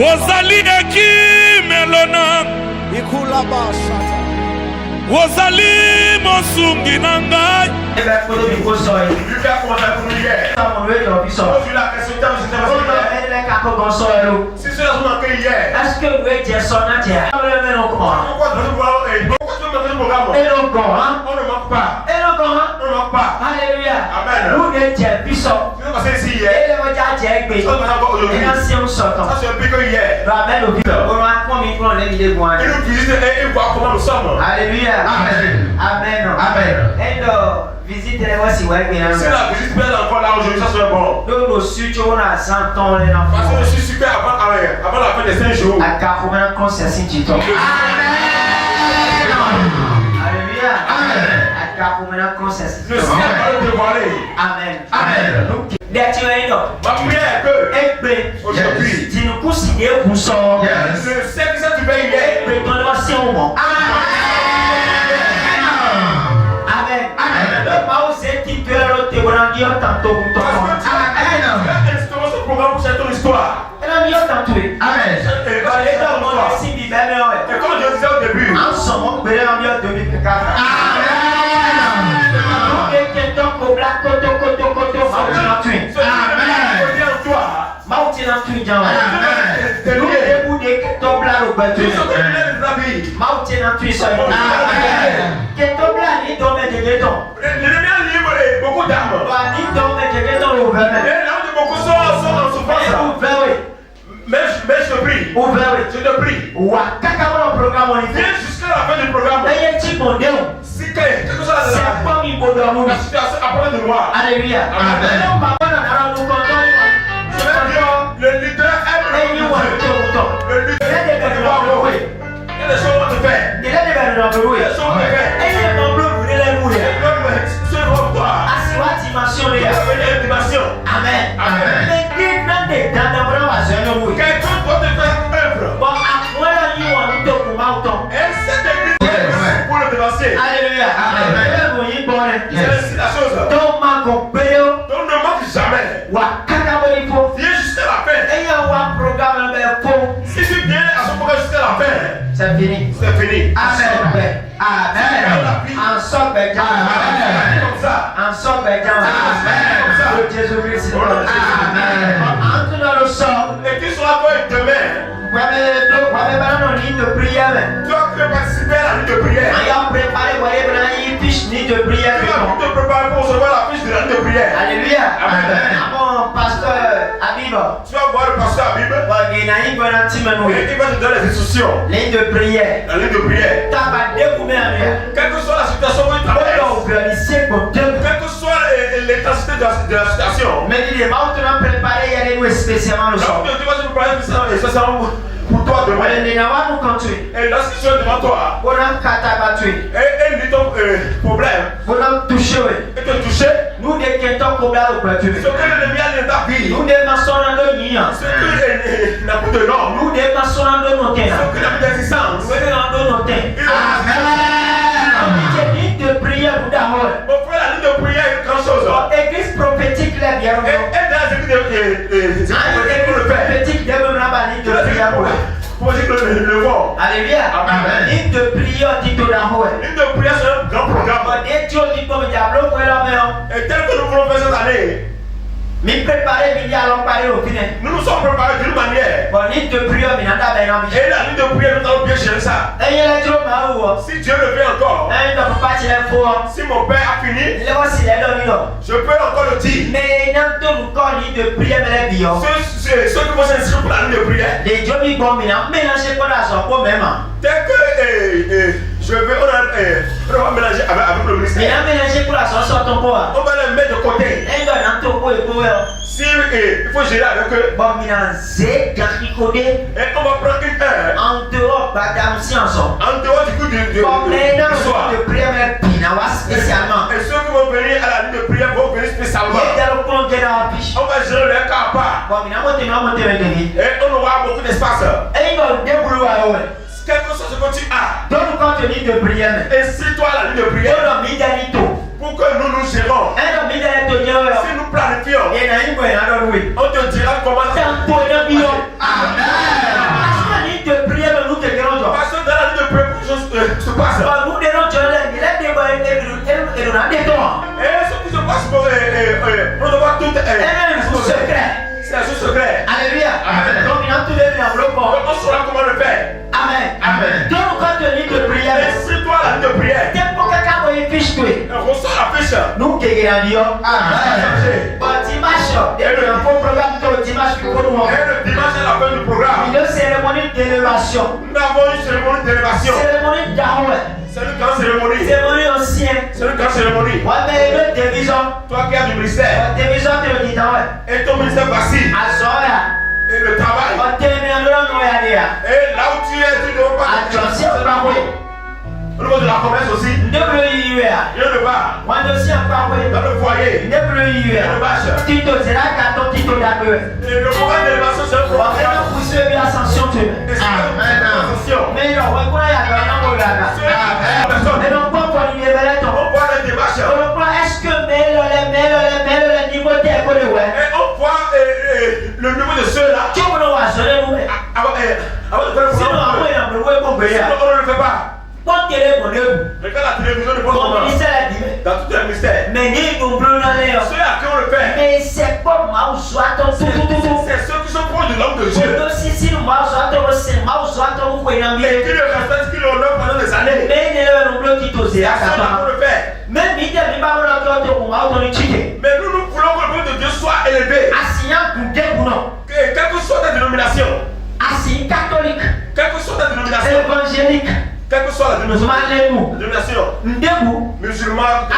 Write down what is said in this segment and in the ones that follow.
Ozali ekimelona Ozali mosungi na ngai. Est-ce que vous êtes son entier? Et le Coran, on ne manque pas. Et le Coran, on ne manque pas. Alléluia. Amen. Vous êtes puissant. Et le voyage est payé. Et l'ancien sortant. Ça c'est plus que hier. Amen. Et nous visiter et voir comment nous sommes. Alléluia. Amen. Amen. Amen. Et visite les voici. Si la visite peut être encore là aujourd'hui, ça serait bon. Donc nous suivons on a 100 ans les enfants. Parce que je suis super avant la fin des 5 jours. À 40 conseils si tu Amen. Alléluia. Amen. À 40 conseils. Je suis capable de parler. Amen. Amen. Ma prière est que aujourd'hui, tu nous considères pour ça. Je sais que ça tu vas y aller. Mais ton nom c'est au monde. Amen. Amen. Le pas osé qui te le te dire tantôt pour ton monde. Amen. Instaurons ce programme pour cette histoire. Elle a mis tantôt. Amen. Et comme je disais au début, en ce moment, il y a un 2004. Amen. Beaucoup d'armes. Mais je te prie. Je te prie. Viens jusqu'à la fin du programme. Si quelque chose la situation apprend de moi. Alléluia. Le leader aime le leader aime voir. Il y a des choses à te faire. Il y a des choses à faire. Amen. Amen. Quelqu'un doit te faire œuvre. Et cette église pour le dévancer. Alléluia. Amen. C'est la chose. Donc ne manque jamais. Viens jusqu'à la fin. Si tu viens à ce programme jusqu'à la fin, c'est fini. C'est fini. Amen. Amen. En somme, comme ça. En somme, Amen. Jésus-Christ. Amen. Entre dans le sort. Et tu seras quoi demain? Tu as participé à la nuit de prière. Tu as te préparer pour recevoir la fiche de la nuit de prière. Alléluia. Amen. Pasteur Habib. Tu vas voir le pasteur Habib. Et il va te donner les instructions. Ligne de prière. La ligne de prière. Quelle que soit la situation où tu travailles. Quelle que soit l'intensité de la situation. Mais il est mort, tu vas préparer, il y a des spécialement le soir. Tu vas te préparer spécialement pour toi demain. Et lorsqu'ils sont devant toi, et ils disent ton problème, et te toucher, nous décrétons ce que l'ennemi a dans ta vie, nous démassons dans nos nids, ce que n'a plus de nom, nous démassons dans nos terres, ce que n'a plus d'existence, nous dans nos terres. Amen. Ligne de prière, mon frère, la ligne de prière est une grande chose. Église prophétique, là, bien. Et dans l'église prophétique, de prière. Pour dire que le vent. Alléluia. Amen. Ligne de prière, dit au Nahoué. Ligne de prière, c'est un grand programme. Et tel que nous voulons faire cette année. Mais préparer, il y a parler au final. Nous nous sommes préparés d'une manière. Bon, ligne de prière, mais et la ligne de prière, nous allons bien gérer ça. Si Dieu le fait encore. Si mon père a fini. Je peux encore le dire. Mais ligne de prière, ceux qui vont s'inscrire pour la ligne de prière. Dès que je vais, on va mélanger avec le ministère. On va les mettre de côté. Si il faut gérer avec eux. Et on va prendre une heure. En dehors du coup du soir. Et ceux qui vont venir à la ligne de prière vont venir spécialement. On va gérer leur cas à part. Et on aura beaucoup d'espace. Quelque chose que tu as. Donne-nous de prière. Inscris-toi à la ligne de prière. Pour que nous nous gérons. Si nous planifions, on te dira comment ça. Amen. dimanche, et le programme de dimanche, et le dimanche est la fin du programme. Une cérémonie d'élévation. Nous avons une cérémonie d'élévation. Cérémonie d'Ahoué. C'est une grande cérémonie. Cérémonie ancienne. C'est une grande cérémonie. Ouais, mais une division. Toi qui as du ministère. Division de l'État. Et ton ministère facile. Et le travail. Et là où tu es, tu ne dois pas. Au niveau de la commerce aussi. Il y a le bar. Dans le foyer. Il y a le bâche. Et le programme d'élévation, c'est un programme. Est-ce que on voit le niveau de ceux-là. Sinon, on ne le fait pas. Regarde la télévision de votre dans tout le ministère. Mais ceux à qui on le fait, c'est ceux qui sont proches de l'homme de Dieu. Et qui le respectent, qui l'honorent pendant des années. C'est ceux-là qu'on le fait. Mais nous voulons que le peuple de Dieu soit élevé. Quelle que soit ta dénomination, quelle que soit ta dénomination, évangélique, quelle que soit la dénomination, musulman,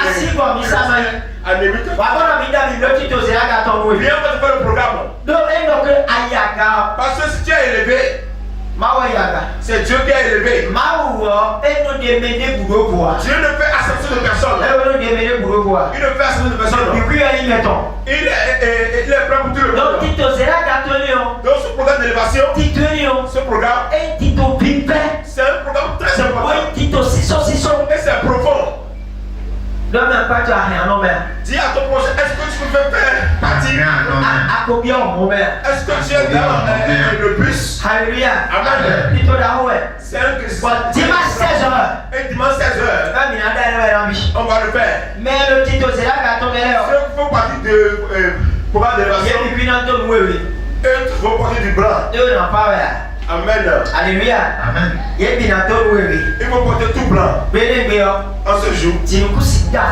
anémite, viens pas te faire le programme. Parce que si tu es élevé, c'est Dieu qui a élevé. Dieu ne fait ascension de personne. Il ne fait ascension de personne. Il est prêt pour tout le monde. Donc ce programme d'élévation, ce programme, c'est un programme très important. Et c'est profond. Dis à ton prochain, est-ce que tu peux faire partie? Est-ce que tu es dans le bus? Alléluia. Amen. C'est un dimanche 16h. Et dimanche 16h. On va le faire. Mais le titre, c'est là qu'à tomber là. Ceux qui font partie de programme d'élévation. Et tu font partie du blanc. Amen. Alléluia. Amen. Il faut porter tout blanc. En ce jour. Amen.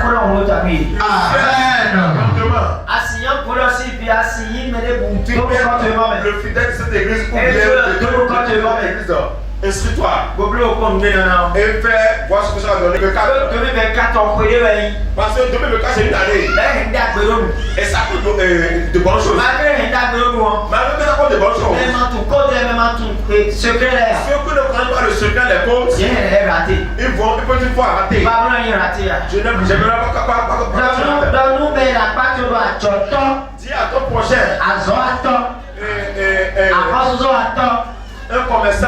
Le fidèle de cette église ou bien de l'église. Inscris-toi et fais voir ce que ça va donner. 2024, parce que 2024 c'est une année et ça coûte de bonnes choses. Malgré que ça coûte de bonnes choses. Ceux qui ne connaissent pas le secret des causes, ils peuvent une fois rater. Je n'aimerais pas. Dis à ton prochain. Un commerçant,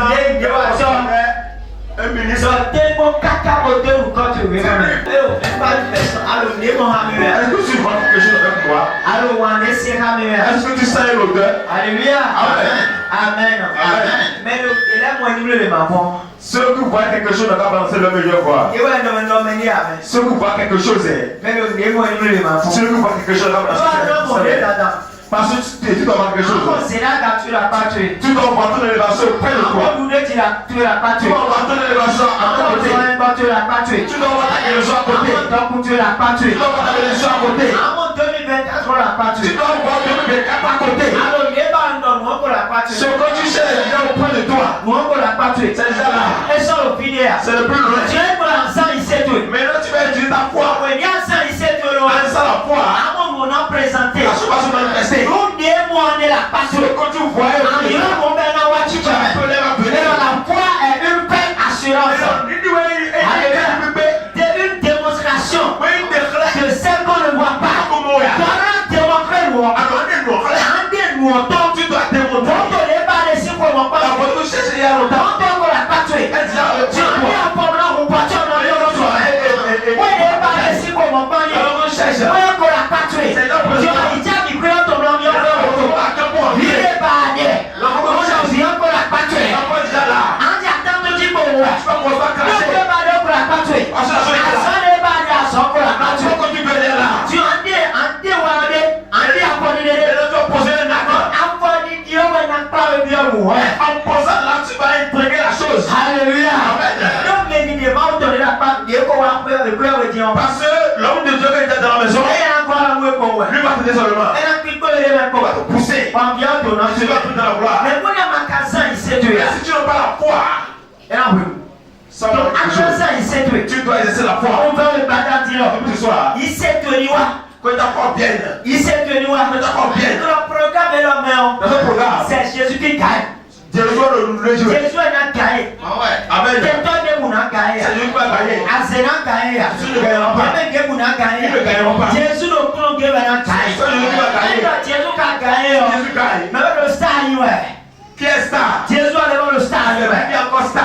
un ministre. Est-ce que tu vends quelque chose avec toi? Est-ce que tu sens l'odeur? Alléluia. Amen. Mais ceux qui voient quelque chose ne pas balancer le meilleur voir. Ceux qui voient quelque chose, ceux qui voient quelque chose ne pas balancer. Parce que tu dois voir quelque chose. Tu dois voir ton élévation près de toi. Tu dois voir ton élévation à côté. Tu dois voir ta guérison à côté. Tu dois voir ta guérison à côté. Tu dois voir 2024 à côté. Ce que tu sais est bien auprès de toi. C'est ça là. C'est le plus loin. Maintenant tu vas utiliser ta foi. En ça la foi. La chose va se manifester. Ce que tu vois est vrai. Tu peux les rappeler. La foi est une belle assurance. C'est une démonstration de celle qu'on ne voit pas. Tu dois démontrer. En posant là, tu vas imprimer la chose. Alléluia. Parce que l'homme de Dieu est dans la maison. t'apporter seulement. On va te pousser. Tu vas tout dans la gloire. Mais si tu n'as pas la foi, ça va être tu dois exercer la foi. Ce soir, quand tu apprends bien, dans ce programme, c'est Jésus qui gagne. Jésus a Jésus a gagné. Amen. C'est toi qui as gagné. C'est Jésus qui a gagné. Azena gagné. Tu ne gagneras pas. Jésus ne gagné. Tu ne gagneras pas. Jésus ne prend que maintenant gagné. Jésus a gagné. Jésus gagne. Mais le star, Qui est star? Jésus a levé le star. Qui est encore star?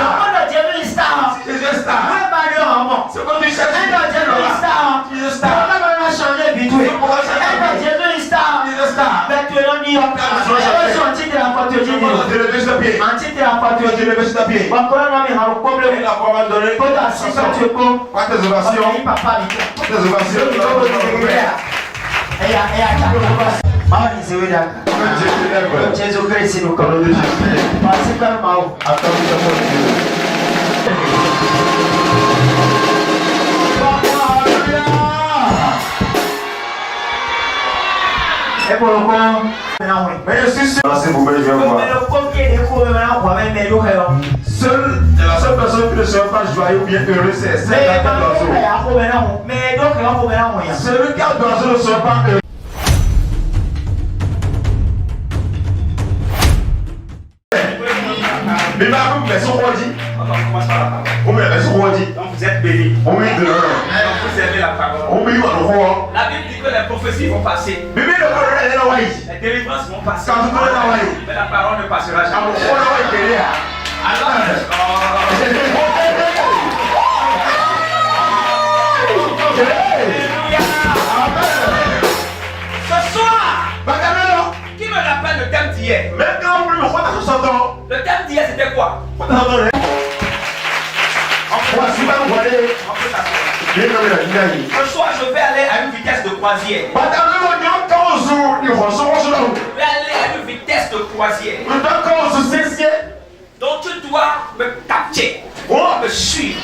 Jésus est star. Jésus est star. Ouais, Mario, C'est comme tu cherches. Jésus est star. Jésus est star. On a changé vite. Jésus est star. Jésus est star. Mais tu es là, New York. En titre de la porte, Tu peux lever sur le pied. en titre de la porte, Tu peux lever sur le pied. on connaît un problème. Il a pas mal donné. Quand tu as 6 ans, tu es con. Pas tes ovations. Papa, Tes ovations. Jésus Christ, nous connaissons. Parce que et pour le moment, Mais je suis sûr. C'est vous, je vais voir. Seule, la seule personne qui ne sera pas joyeux ou bien heureux, c'est celle qui a d'oiseau. Celui qui a d'oiseau ne sera pas heureux. Mais ma version qu'on dit. On commence par la parole. On met la version qu'on dit. Donc vous êtes bénis. On met de l'heure. Donc vous aimez la parole. On met le roi. La Bible dit que les prophéties vont passer. Bébé ne peut pas aller là-bas. Les délivrances vont passer. Quand tu peux aller là-bas. Mais la parole ne passera On jamais. va là-bas derrière. Alors, ce soir, qui me rappelle le thème d'hier? Maintenant, on peut me rendre à 60 ans. Le thème d'hier c'était quoi? On peut s'asseoir. Ce soir, je vais aller à une vitesse de croisière. Je vais aller à une vitesse de croisière. Donc tu dois me capter. Tu dois me suivre.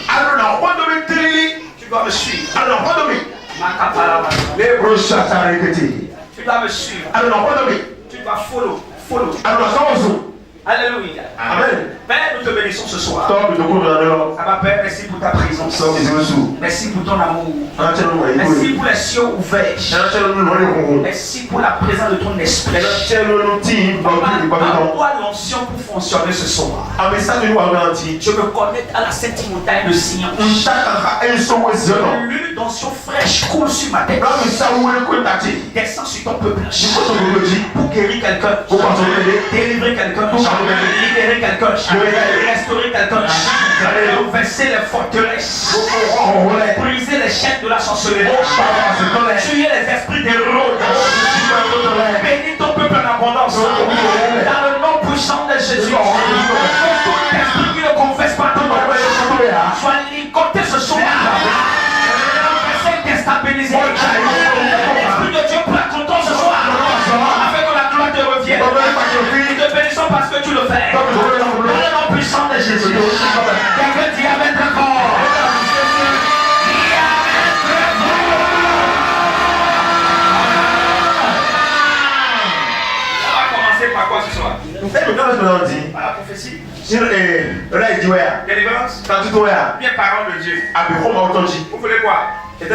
Tu dois me suivre. Tu dois me suivre. Tu dois follow. Alléluia. Amen. Père, nous te bénissons ce soir. Stop, Abba Père, merci pour ta présence. Merci pour ton amour. Merci pour les cieux ouverts. Merci pour la présence de ton esprit. Envoie l'onction pour fonctionner ce soir. Je me connecte à la sainte montagne de Sion. L'huile d'onction fraîche coule sur ma tête. Descends sur ton peuple. Pour guérir quelqu'un. Délivrer quelqu'un. Libérer quelqu'un. Restaurer quelqu'un. Renverser les forteresses. Briser les chaînes de la sorcellerie. Tuer les esprits des rôles. Bénis ton peuple en abondance. Dans le nom puissant de Jésus. Tout esprit qui ne confesse pas ton nom soit ligoté ce soir. Renversé, déstabilisé. L'esprit de Dieu prend contrôle ce soir. Afin que la gloire te revienne. Nous te bénissons parce que tu le fais. Dans le nom puissant de Jésus. Quelqu'un dit Amen encore. Par quoi ce soir? Par la prophétie. Délivrance. Bien parole de Dieu. Vous voulez quoi? Je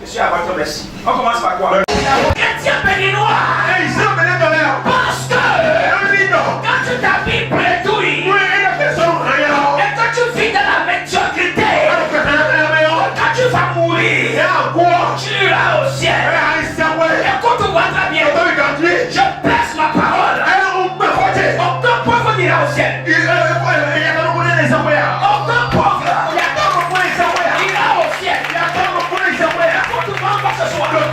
suis à votre merci. On commence par quoi? Chrétien béninois. Parce que quand tu t'habilles bredouille et que tu vis dans la médiocrité, quand tu vas mourir, tu iras au ciel. Écoute-moi très bien. Je place ma parole. Aucun pauvre n'ira au ciel. Aucun pauvre ira au ciel. Écoute-moi encore ce soir. Aucun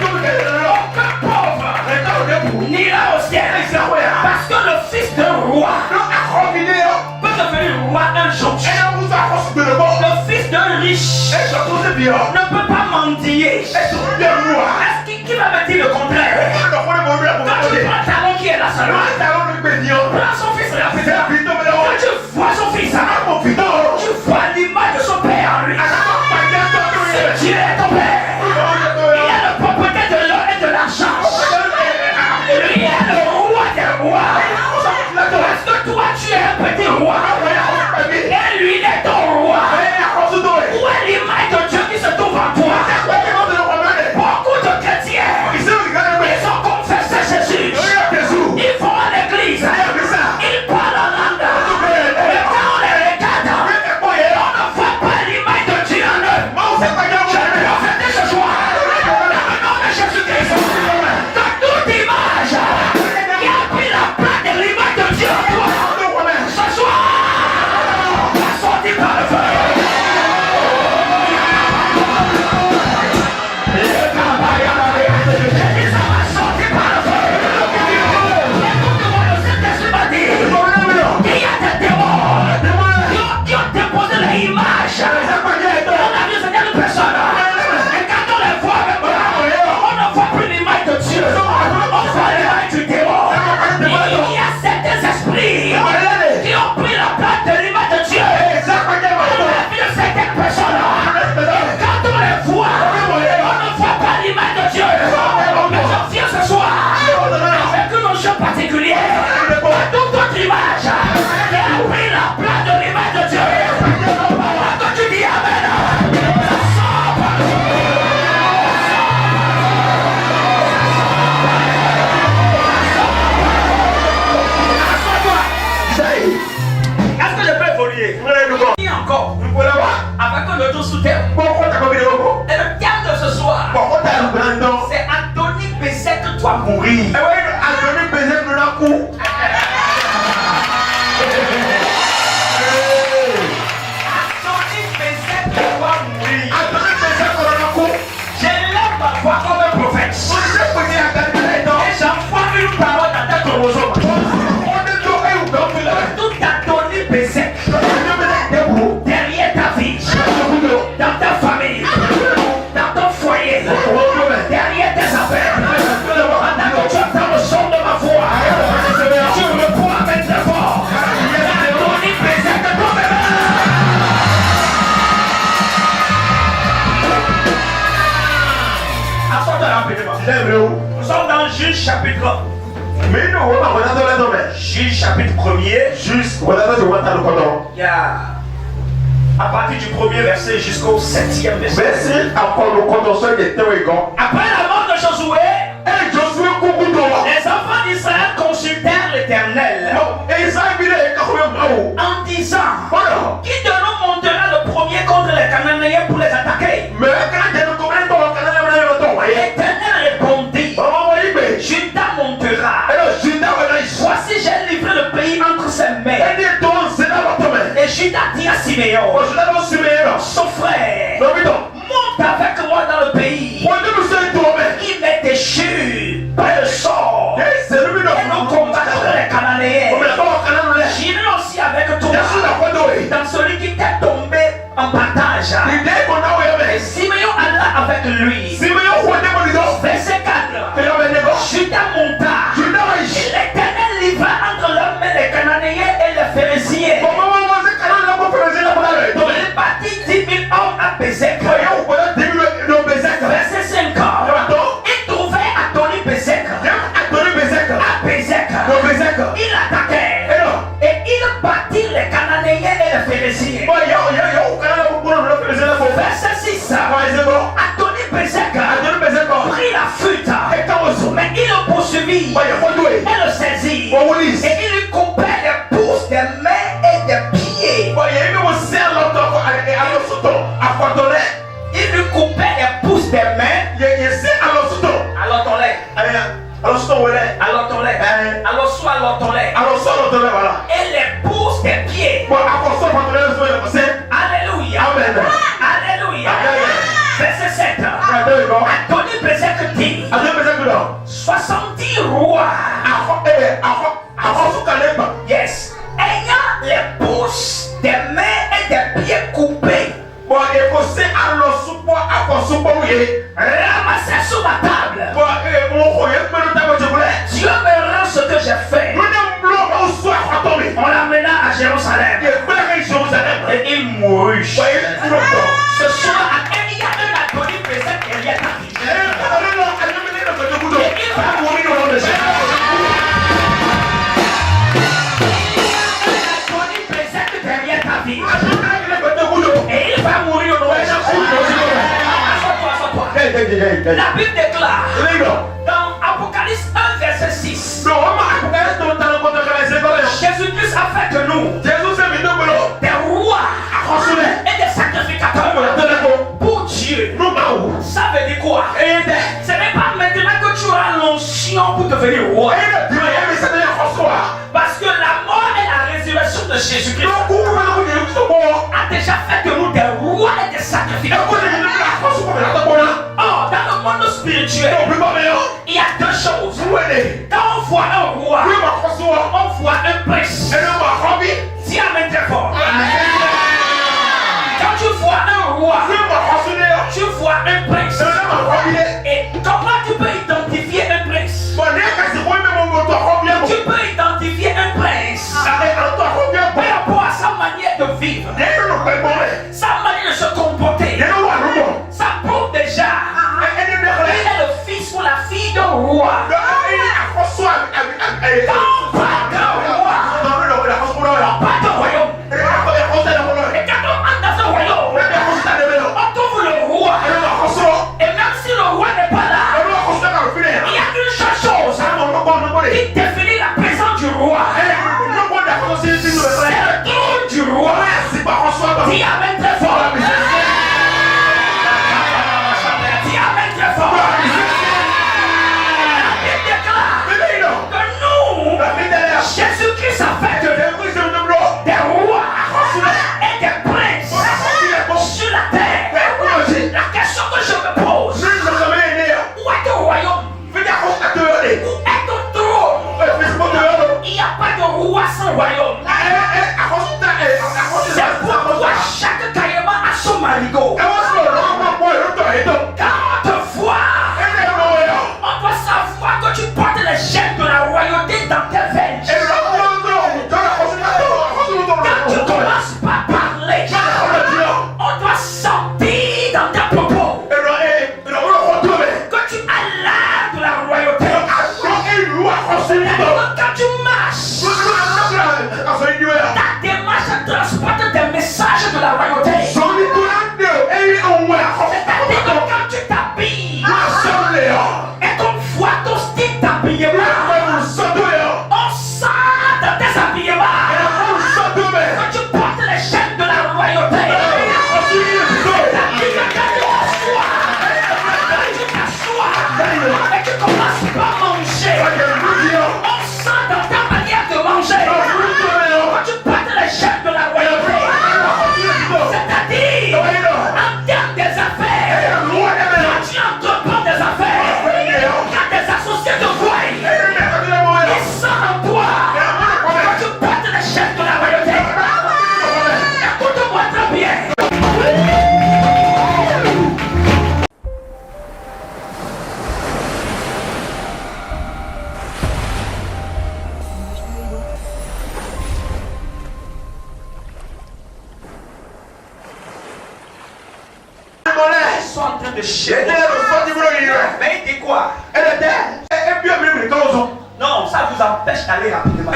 pauvre n'ira au ciel. Parce que le fils d'un roi peut devenir roi un jour. Le fils d'un riche ne peut pas mendier. Est-ce qui va me dire le contraire? Quand tu prends talon qui est là seulement, prends son fils là. Quand tu vois son fils, tu vois l'image de son père en lui. Si Dieu est ton père, il a la propriété de l'or et de l'argent. petit roi. Et lui, il est ton roi. Où est l'image de Dieu qui se trouve en toi? Beaucoup de chrétiens, ils ont confessé Jésus. Ils vont à l'église. Ils parlent en langue. Mais quand on les regarde, on ne voit pas l'image de Dieu en eux. Je vais proféter ce soir. Dans le nom de Jésus-Christ. Dans toute image qui a pris la place de l'image de Dieu en toi. Ce soir, va sortir par le feu. Mourir. Anthony Bézet nous l'a coup. Anthony Bézet doit mourir. Anthony Bézet nous l'a coup. Je lève ma voix comme un prophète. Et j'envoie une parole dans ta chromosome. Tout Anthony Bézet derrière ta vie, dans ta famille, dans ton foyer, derrière tes affaires. Tu entends le son de ma voix. Tu me crois mettre fort. Anthony Bézet de ton bébé. Assois-toi rapidement. Nous sommes dans Juge chapitre. Juge chapitre 1er. Il y a à partir du 1er verset jusqu'au 7e verset. Après la mort de Josué, les enfants d'Israël consultèrent l'Éternel en disant: qui de nous montera le premier contre les Cananéens pour les attaquer? L'Éternel répondit: Juda montera. Voici, j'ai livré le pays entre ses mains. Et Juda dit à Siméon, son frère, monte avec moi dans le pays. Il m'est déchu par le sort. Et nous combattrons les Cananéens. J'irai aussi avec toi dans celui qui t'est tombé en partage. Et Siméon alla avec lui. Verset 4. Juda monta. Et l'Éternel livra entre leurs mains les Cananéens et les Phérésiens. Il bâtit 10 000 hommes à Bézek. Verset 5. Il trouvait Anthony Bézek. À Bézek. Il attaquait. Et il bâtit les Cananéens et les Phérésiens. Verset 6. Anthony Bézek prit la fuite. Mais il le poursuivit et le saisit. Et il lui coupait les pouces des mains et des pieds. Il lui coupait les pouces des mains. Et les pouces des pieds. Alléluia. Alléluia. Verset 7. Anthony Bézek dit: 70 rois. Yes. Ayant les pouces des mains et des pieds coupés, ramassés sous ma table. Dieu me rend ce que j'ai fait. On l'amena à Jérusalem. Et il mourut. Ce soir, il y a un Anthony Bézek qui est à ta vie. Et il va mourir au nom de Jésus. La Bible déclare dans Apocalypse 1 verset 6. Jésus-Christ a fait de nous des rois et des sacrificateurs pour Dieu. Ça veut dire quoi? Ce n'est pas maintenant que tu auras l'onction pour devenir roi. Parce que la mort et la résurrection de Jésus-Christ a déjà fait de nous des rois et des sacrificateurs. Oh, dans le monde spirituel, il y a deux choses. Quand on voit un roi, on voit un prince. Dis amen très fort. Quand tu vois un roi, tu vois un prince. Et comment tu peux identifier un prince? Tu peux identifier un prince par rapport à sa manière de vivre, sa manière de se comporter. Ça prouve déjà qu'il est le fils ou la fille d'un roi. Quand on parle d'un roi, on parle d'un royaume. Et quand on entre dans un royaume, on trouve le roi. Et même si le roi n'est pas là, il y a une seule chose qui définit la présence du roi. C'est le trône du roi. Dis amen très fort. Dis amen très fort. La Bible déclare que nous, Jésus-Christ a fait des rois et des princes sur la terre. La question que je me pose, où est ton royaume? Où est ton trône? Il n'y a pas de roi sans royaume. C'est pourquoi chaque caïman a son marigot. Quand on te voit, on doit savoir que tu portes les chaînes de la royauté dans tes veines. Quand tu commences par parler, on doit sentir dans tes propos que tu as l'air de la royauté. Quand tu marches, ta démarche transporte des messages de la royauté. C'est-à-dire que quand tu t'habilles et qu'on voit ton style d'habillement, on sent dans tes habillements que tu portes les chaînes de la royauté. C'est-à-dire que quand tu t'assois et tu commences par manger, on sent dans ta manière de manger que tu portes les chaînes de la royauté. C'est-à-dire, en termes des affaires, quand tu entreprends des affaires, quand tes associés te voient, ils sentent en toi que tu portes les chaînes de la royauté. Écoute-moi très bien. Ils sont en train de chier. Mais il dit quoi? Non, ça vous empêche d'aller rapidement.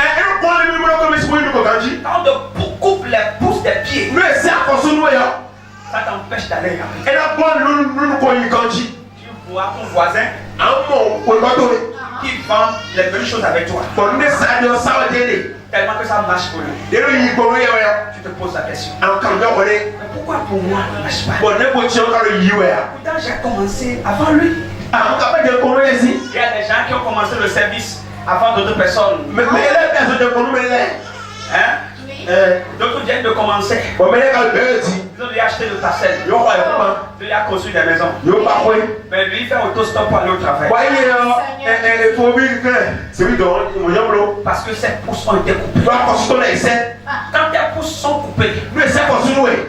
Quand on te coupe les pouces des pieds, ça t'empêche d'aller rapidement. Tu vois ton voisin qui vend les mêmes choses avec toi. Tellement que ça marche pour lui. Tu te poses la question. Mais pourquoi pour moi ça ne marche pas? Pourtant j'ai commencé avant lui. Il y a des gens qui ont commencé le service avant d'autres personnes. Hein? D'autres viennent de commencer. Ils ont déjà acheté le parcelle. Ils ont déjà construit des maisons. Mais lui il fait autostop pour aller au travail. Parce que ses pouces ont été coupés. Quand tes pouces sont coupés,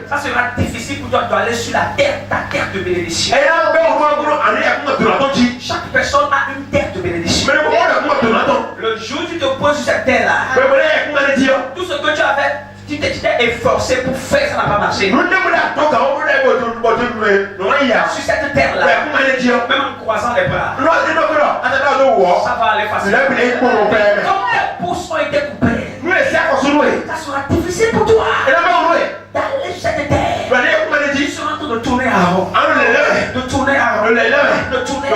ça sera difficile pour toi d'aller sur la terre, ta terre de bénédiction. Chaque personne a une terre de bénédiction. Le jour où tu te poses sur cette terre là, tout ce que tu as fait, tu t'es efforcé pour faire, ça n'a pas marché. Sur cette terre là, même en croisant les bras, ça va aller facilement. Comme tes pouces ont été coupés, ça sera difficile pour toi d'aller sur cette terre. Tu seras en train de tourner à rond. De tourner à rond. de tourner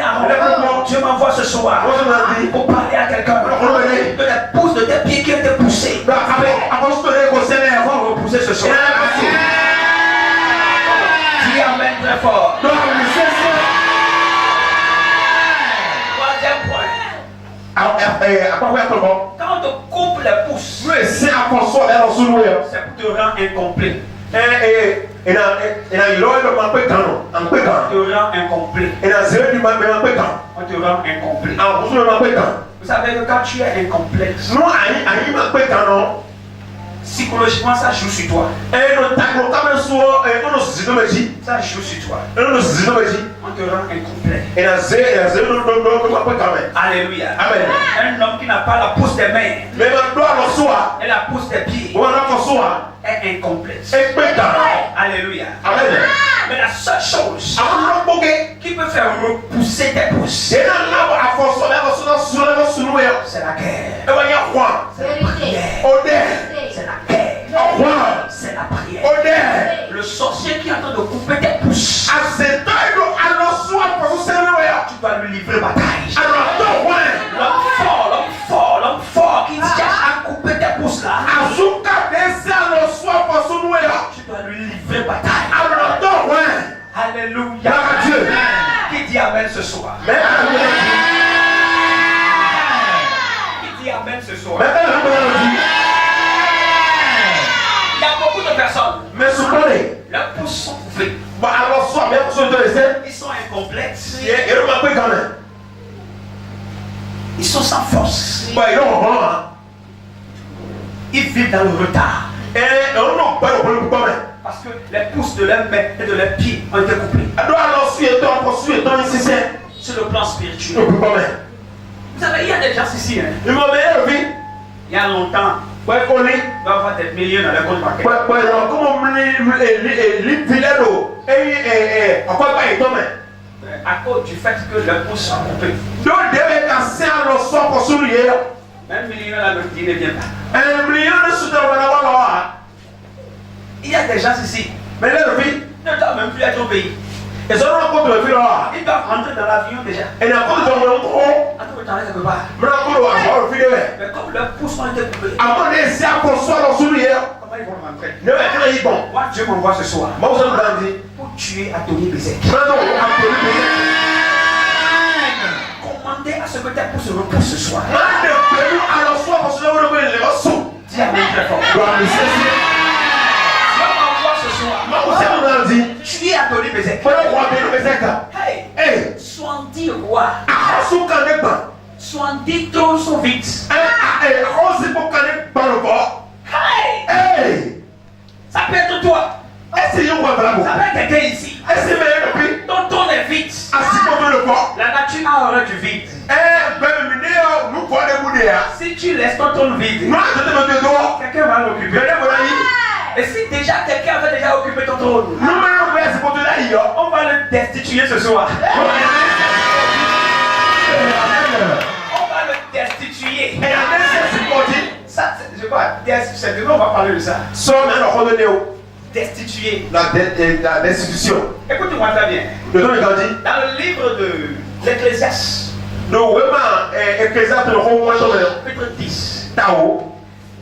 en rond. Dieu m'envoie ce soir pour parler à quelqu'un de la pousse de tes pieds qui ont été poussés. On va repousser ce soir. Dis amen très fort. Troisième point. Quand on te coupe les pouces, c'est pour te rendre incomplet. Te rend incomplet. On te rend incomplet. Vous savez que quand tu es incomplet, psychologiquement ça joue sur toi. Ça joue sur toi. On te rend incomplet. Alléluia. Amen. Un homme qui n'a pas la pousse des mains et la pousse des pieds est incomplet. Alléluia. Amen. Mais la seule chose qui peut faire repousser tes pouces, c'est la guerre. C'est la prière. C'est la guerre. C'est la prière. Le sorcier qui est en train de couper tes pouces, tu dois lui livrer bataille. L'homme fort qui cherche à couper tes pouces là, tu dois lui livrer bataille. Alléluia. Qui dit amen ce soir? Qui dit amen ce soir? Il y a beaucoup de personnes, leurs pouces sont coupés. Ils sont incomplets. Ils sont sans force. Ils vivent dans le retard. Parce que les pouces de leurs mains et de leurs pieds ont été coupés. Sur le plan spirituel. Vous savez, il y a des gens ici. Il y a longtemps, il va y avoir des millions dans le compte bancaire. À cause du fait que leurs pouces sont coupés. Même million là, le dit ne vient pas. Il y a des gens ici. Ne doivent même plus être au pays. Ils doivent rentrer dans l'avion déjà. En train de travailler quelque part. Mais comme leurs pouces ont été coupés, comment ils vont rentrer? Moi, Dieu m'envoie ce soir pour tuer Anthony Bézek. Commandez à ce que tes pouces se reposent ce soir. Dis amen très fort. Tuer Anthony Bézek. Hey, 70 rois. 70 trônes sont vides. Hey, ça peut être toi. Ça peut être quelqu'un ici. Ton trône est vide. La nature a horreur du vide. Si tu laisses ton trône vide, quelqu'un va l'occuper. Et si déjà quelqu'un avait déjà occupé ton trône, on va le destituer ce soir. On va le destituer. Ça, je crois, on va parler de ça. Destituer. La destitution. Écoutez-moi très bien. Dans le livre de l'Ecclésiaste, chapitre 10,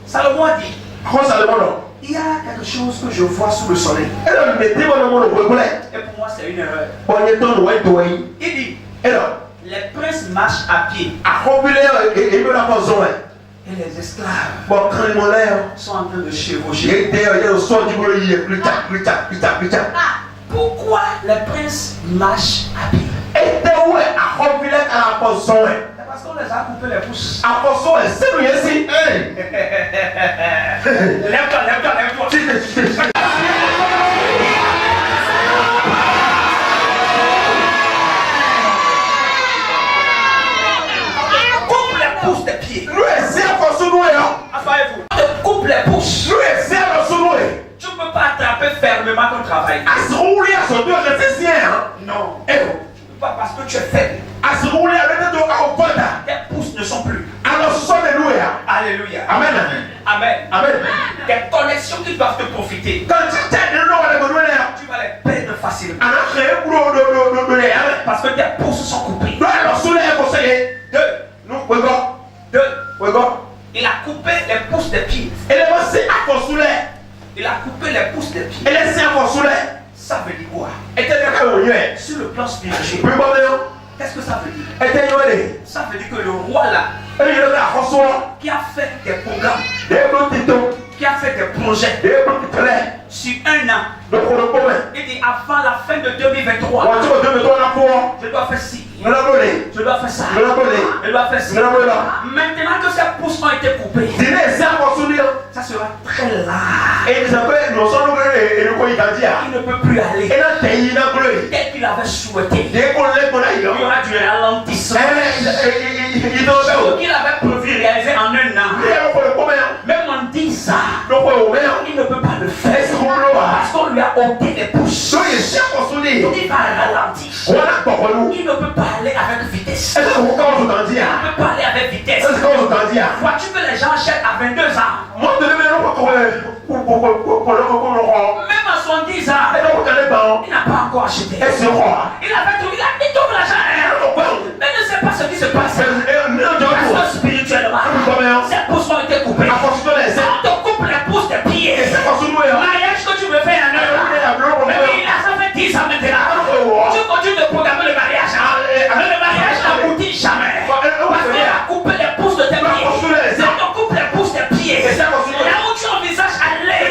Salomon dit, il y a quelque chose que je vois sous le soleil. Et pour moi, c'est une erreur. Il dit, les princes marchent à pied. Et les esclaves sont en train de chevaucher. Pourquoi les princes marchent à pied? C'est parce qu'on les a coupé les pouces. Lève-toi, lève-toi, lève-toi. Coupe les pouces des pieds. Asseyez-vous. On te coupe les pouces. Tu ne peux pas attraper fermement ton travail. Non. Pas parce que tu es faible. Tes pouces ne sont plus. Alléluia. Amen. Amen. Amen. Des connexions qui doivent te profiter. Tu vas les perdre facilement. Ana créé pour le Parce que tes pouces sont coupés. alors sous les conseillers. Nous, Il a coupé les pouces des pieds. elle est passée à consuler. Il a coupé les pouces des pieds. Elle est si à consuler. Ça veut dire quoi? Elle était d'accord. Sur le plan spirituel, Oui, bon, mais qu'est-ce que ça veut dire? elle était allée. Ça veut dire que le roi là, Elle est là à consuler. qui a fait des programmes, Des petits tons. qui a fait des projets Des petits traits. sur un an, Donc, on le commet. il dit avant la fin de 2023, On va te mettre la foi. je dois faire ci, Nous l'avons dit. je dois faire ça, Nous l'avons dit. je dois faire ci. Nous l'avons dit. Maintenant que ces pouces ont été coupés, Dîner, c'est à consuler. ça sera très large. Et nous avons nous sommes et nous connaissons Il ne peut plus aller et là, t'es inauguré. tel qu'il avait souhaité. Dès qu'on lève mon Il y aïe, aura du ralentissement. il doit Ce qu'il avait prévu réaliser en un an, même en 10 ans, il ne peut pas le faire. Parce qu'on lui a ôté les pouces. Il va ralentir. Il ne peut pas aller avec vitesse. Il ne peut pas aller avec vitesse. Vois-tu que les gens achètent à 22 ans, même à son 10 ans, il n'a pas encore acheté. Il avait tout, il a mis tout l'argent. Mais ne sait pas ce qui se passe. Parce que spirituellement, ces pouces ont été coupés. On te coupe les pouces des pieds. Mariage que tu veux faire en un an. Mais il a ça fait 10 ans maintenant. Tu continues de programmer le mariage. Mais le mariage n'aboutit jamais. Parce qu'on a coupé les pouces de tes pieds. On te coupe les pouces des pieds. Là où tu envisages aller,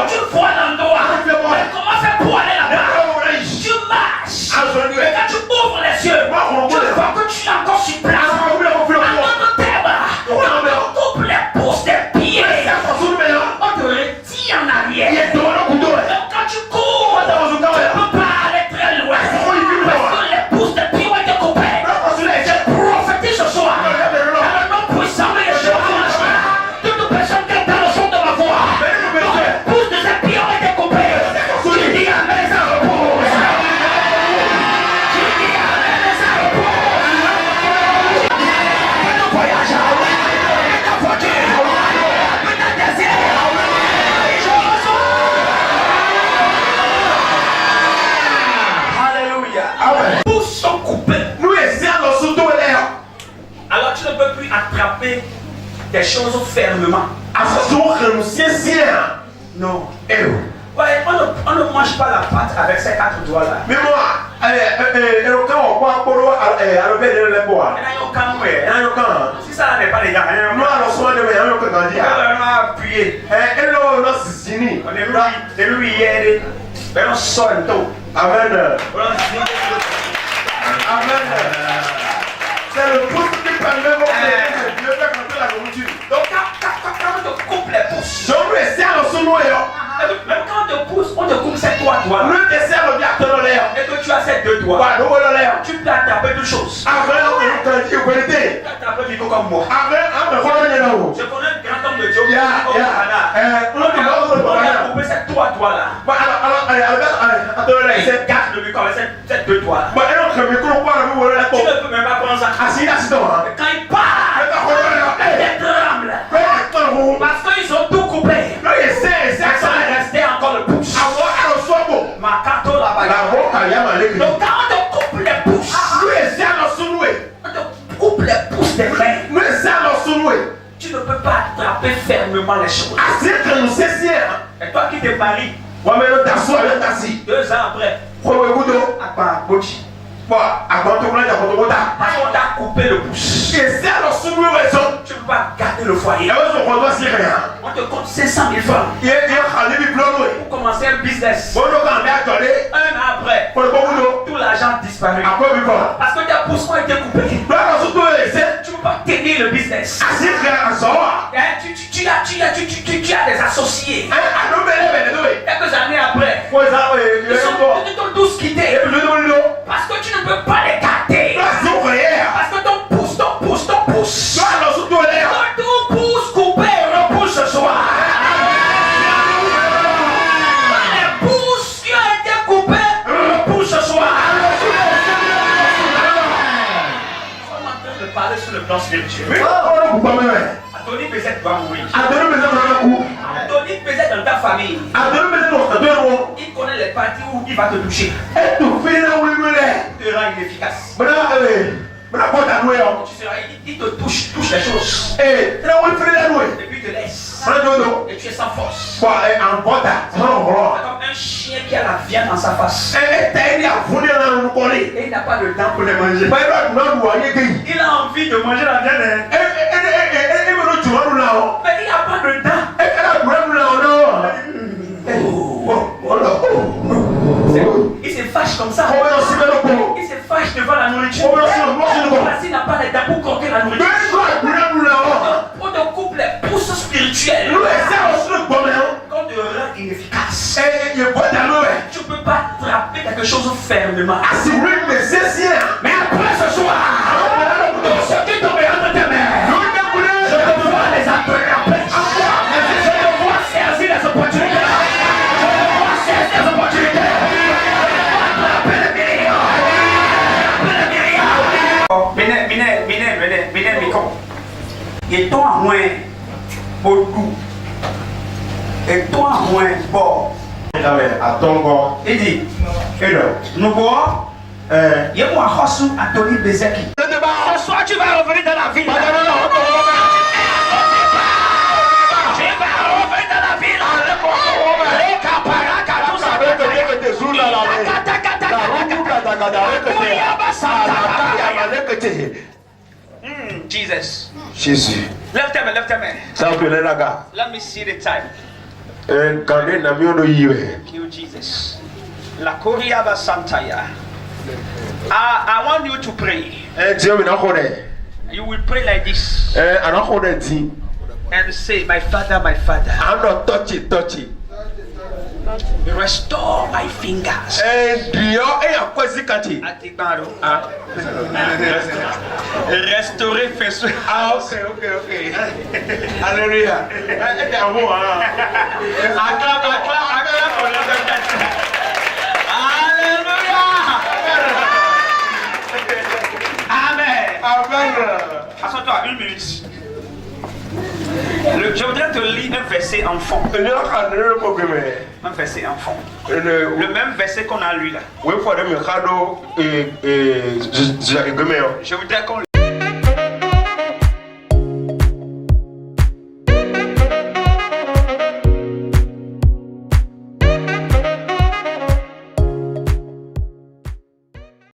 tu vois l'endroit. Mais comment faire pour aller là-bas? Tu marches. Mais quand tu ouvres les yeux, tu vois que tu es encore sur place. En d'autres termes, on coupe les pouces des pieds. On te retire en arrière. Donc quand tu cours, tu ne peux pas aller très loin. Parce que les pouces des pieds ont été coupés. J'ai prophétisé ce soir. Dans le nom puissant de Yeshua. Toute personne qui entend le son de ma voix, dont les pouces de ses pieds ont été coupés, tu dis amen, ça repose. Tu dis amen, ça repose. Le voyage, la voiture, le désir, je reçois. Alléluia. Les pouces sont coupés. Alors tu ne peux plus attraper des choses fermement. Non. Ouais, on ne mange pas la pâte avec ces 4 doigts là. Mais moi, Si ça n'est pas les gars, on va appuyer. On est lui hier, on sort un taux. Amen. C'est le pouce qui permet de faire la nourriture. Donc quand on te coupe les pouces, même quand on te pousse, on te coupe ces 3 doigts là, et que tu as ces 2 doigts, tu peux attraper toutes choses. Tu peux attraper le micro comme moi. Je connais un grand homme de Dieu. On a coupé ces 3 doigts là. Il garde le micro avec ces 2 doigts là. Tu ne peux même pas prendre ça. Quand il parle, il tremble. Parce qu'ils ont tout coupé. Ça est resté encore le pouce. Ma carte là-bas. Donc quand on te coupe les pouces, on te coupe les pouces des mains. Tu ne peux pas attraper fermement les choses. Et toi qui te maries, 2 ans après, parce qu'on t'a coupé le pouce, tu ne peux pas garder le foyer. On te compte 500 000 francs pour commencer un business. 1 an après, tout l'argent disparaît. Parce que tes pouces ont été coupés. Tu ne peux pas tenir le business. Tu as des associés. Quelques années après, ils t'ont tous quitté. Parce que tu ne peux pas les garder. Parce que ton pouce. Tout pouce coupé repousse ce soir. Les pouces qui ont été coupés repoussent ce soir. Nous sommes en train de parler sur le plan spirituel. Anthony Bézet doit mourir. Anthony Bézet dans ta famille. Il connaît les parties où il va te toucher. Et tout fait là où il me l'est. Il te rend inefficace. Tu seras, il te touche les choses. Et là où il fait là où Et puis il te laisse. il Et tu es sans force. en bota. C'est comme un chien qui a la viande dans sa face. Et il a voulu dans le colis. Et il n'a pas le temps pour les manger. Il Il a envie de manger la viande. Hein. Mais il n'a pas de temps. Il se fâche comme ça. Il se fâche devant la nourriture. Parce qu'il n'a pas les dents pour croquer la nourriture. On te coupe les pousses spirituelles. Quand tu rends inefficace. Tu ne peux pas attraper quelque chose fermement. Mais après ce soir, ce qui tombe entre tes mains, je te vois les attraper. Je te vois saisir les opportunités. Je te vois saisir les opportunités. Venez, Miko. Et toi, moi, au goût. Et toi, moi, bon. Il dit, nous bois, il y a moi, Rossou, Anthony Bezeki. Ce soir, tu vas revenir dans la ville. Tu vas revenir dans la ville. Les caparacas, tout ça. Jesus. Jésus. Lève tes mains. Ça peut aller là-bas. Let me see the time. Quand il n'a mieux de yeux. Thank you, Jesus. La Koriaba Santaya. I want you to pray. Dieu me n'a pas. You will pray like this and say, My Father, I'm not touch it. restore my fingers. Atigbaro. Restaurer faisceau. Ok. Alléluia. Acclame pour le Seigneur. Alléluia. Amen. Assois-toi, 1 minute. Je voudrais te lire un verset en fond. Un verset en fond. Le même verset qu'on a lu là. Je voudrais qu'on